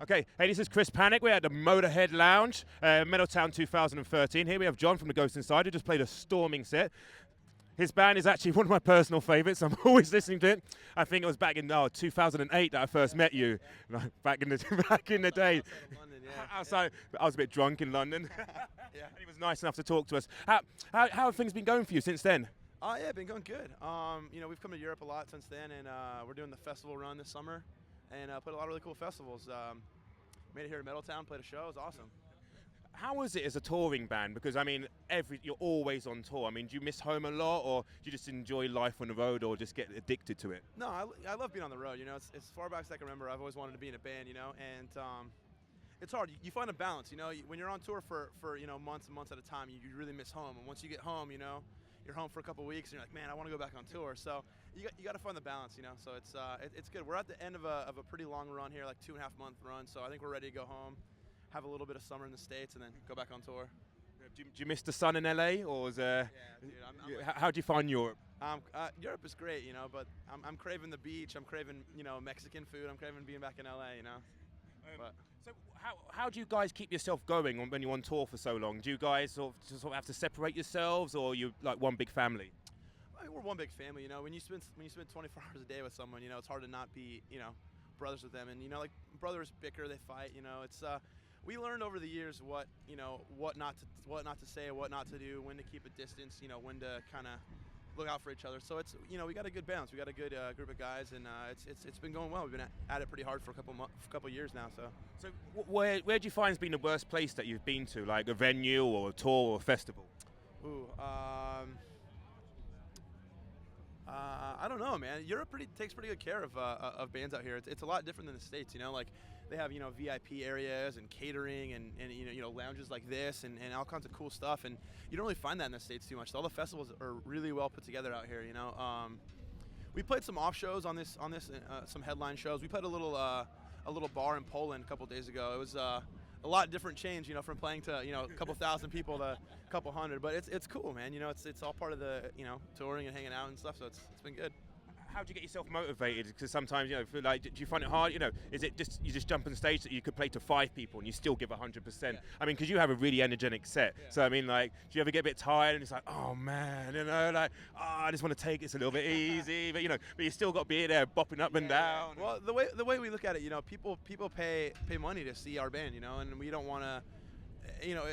Okay, hey, this is Kriss Panic. We're at the Motorhead Lounge, Middletown 2013. Here we have John from the Ghost Inside, who just played a storming set. His band is actually one of my personal favourites. I'm always listening to it. I think it was back in 2008 that I first met you. Back in the day. London, Outside, I was a bit drunk in London. Yeah. And he was nice enough to talk to us. How have things been going for you since then? Yeah, been going good. We've come to Europe a lot since then, and we're doing the festival run this summer, and played a lot of really cool festivals. Made it here in Middletown, played a show. It was awesome. How is it as a touring band? Because I mean, you're always on tour. I mean, do you miss home a lot, or do you just enjoy life on the road, or just get addicted to it? No, I love being on the road. You know, it's as far back as I can remember. I've always wanted to be in a band. You know, and it's hard. You find a balance. You know, when you're on tour for months and months at a time, you really miss home. And once you get home, you know, you're home for a couple of weeks, and you're like, man, I want to go back on tour. So you got to find the balance. You know, so it's good. We're at the end of a pretty long run here, like 2.5 month run. So I think we're ready to go home, have a little bit of summer in the States, and then go back on tour. Do you miss the sun in LA, or was Yeah, dude. how do you find Europe? Europe is great, you know, but I'm craving the beach. I'm craving, you know, Mexican food. I'm craving being back in LA, you know. So how do you guys keep yourself going when you're on tour for so long? Do you guys sort of have to separate yourselves, or are you like one big family? I mean, we're one big family, you know. When you spend 24 hours a day with someone, you know, it's hard to not be, you know, brothers with them. And you know, like brothers bicker, they fight. You know, it's we learned over the years what not to say, what not to do, when to keep a distance, you know, when to kind of look out for each other. So it's, you know, we got a good balance. We got a good group of guys, and it's been going well. We've been at it pretty hard for a couple years now. So where do you find has been the worst place that you've been to, like a venue or a tour or a festival? Ooh, I don't know, man. Europe takes pretty good care of bands out here. It's a lot different than the States, you know. Like they have, you know, VIP areas and catering and you know lounges like this and all kinds of cool stuff. And you don't really find that in the States too much. So all the festivals are really well put together out here, you know. We played some off shows on this some headline shows. We played a little bar in Poland a couple days ago. It was a lot different change, you know, from playing to, you know, a couple thousand people to a couple hundred, but it's cool, man. You know, it's all part of the, you know, touring and hanging out and stuff. So it's been good. How do you get yourself motivated? Because sometimes, you know, feel like, do you find it hard? You know, is it just you just jump on stage that you could play to 5 people and you still give 100%? Yeah. I mean, because you have a really energetic set. Yeah. So I mean, like, do you ever get a bit tired and it's like, oh man, you know, like, I just want to take this a little bit easy, but you know, but you still got to be there, bopping up and down. Well, the way we look at it, you know, people pay money to see our band, you know, and we don't want to, you know,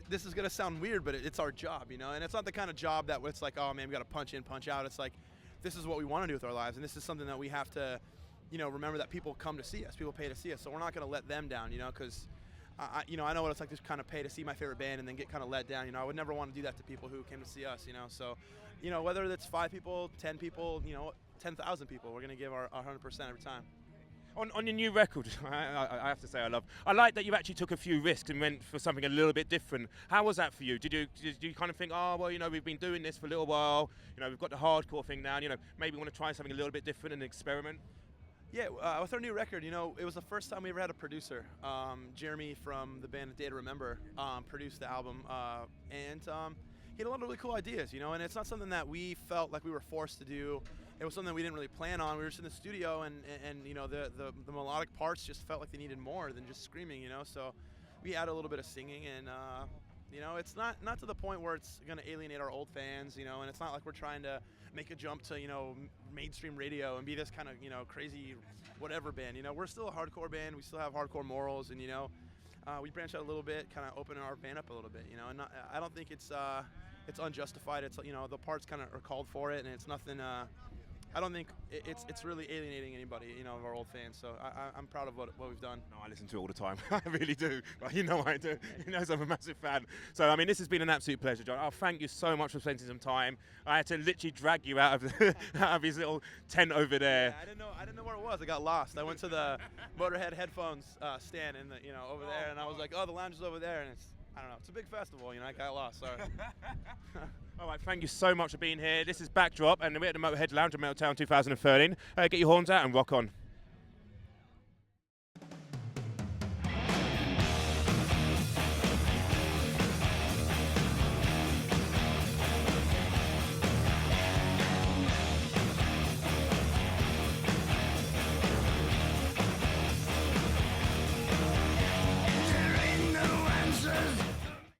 this is gonna sound weird, but it's our job, you know, and it's not the kind of job that it's like, oh man, we got to punch in, punch out. It's like, this is what we want to do with our lives, and this is something that we have to, you know, remember that people come to see us, people pay to see us, so we're not gonna let them down, you know, because I know what it's like to kind of pay to see my favorite band and then get kind of let down, you know. I would never want to do that to people who came to see us, you know. So, you know, whether it's 5 people, 10 people, you know, 10,000 people, we're gonna give our 100% every time. On your new record, I have to say I like that you actually took a few risks and went for something a little bit different. How was that for you? Did you kind of think, oh well, you know, we've been doing this for a little while, you know, we've got the hardcore thing now, you know, maybe we want to try something a little bit different and experiment? Yeah, with our new record, you know, it was the first time we ever had a producer. Jeremy from the band Day to Remember produced the album, and he had a lot of really cool ideas, you know, and it's not something that we felt like we were forced to do. It was something we didn't really plan on. We were just in the studio, and you know, the melodic parts just felt like they needed more than just screaming, you know. So we added a little bit of singing, and you know, it's not to the point where it's going to alienate our old fans, you know, and it's not like we're trying to make a jump to, you know, mainstream radio and be this kind of, you know, crazy whatever band. You know, we're still a hardcore band. We still have hardcore morals, and you know, we branch out a little bit, kind of open our band up a little bit, you know. And I don't think it's unjustified. It's, you know, the parts kind of are called for it, and it's nothing. I don't think it's really alienating anybody, you know, of our old fans. So I'm proud of what we've done. No, I listen to it all the time. I really do. Well, you know I do. You know, I'm a massive fan. So I mean, this has been an absolute pleasure, John. Oh, thank you so much for spending some time. I had to literally drag you out of his little tent over there. Yeah, I didn't know where it was. I got lost. I went to the Motorhead headphones stand in the, you know, over there, and I was like, oh, the lounge is over there, and I don't know. It's a big festival, you know. I got lost. Sorry. All right, thank you so much for being here. This is Backdrop, and we're at the Motorhead Lounge in Middletown 2013. Get your horns out and rock on.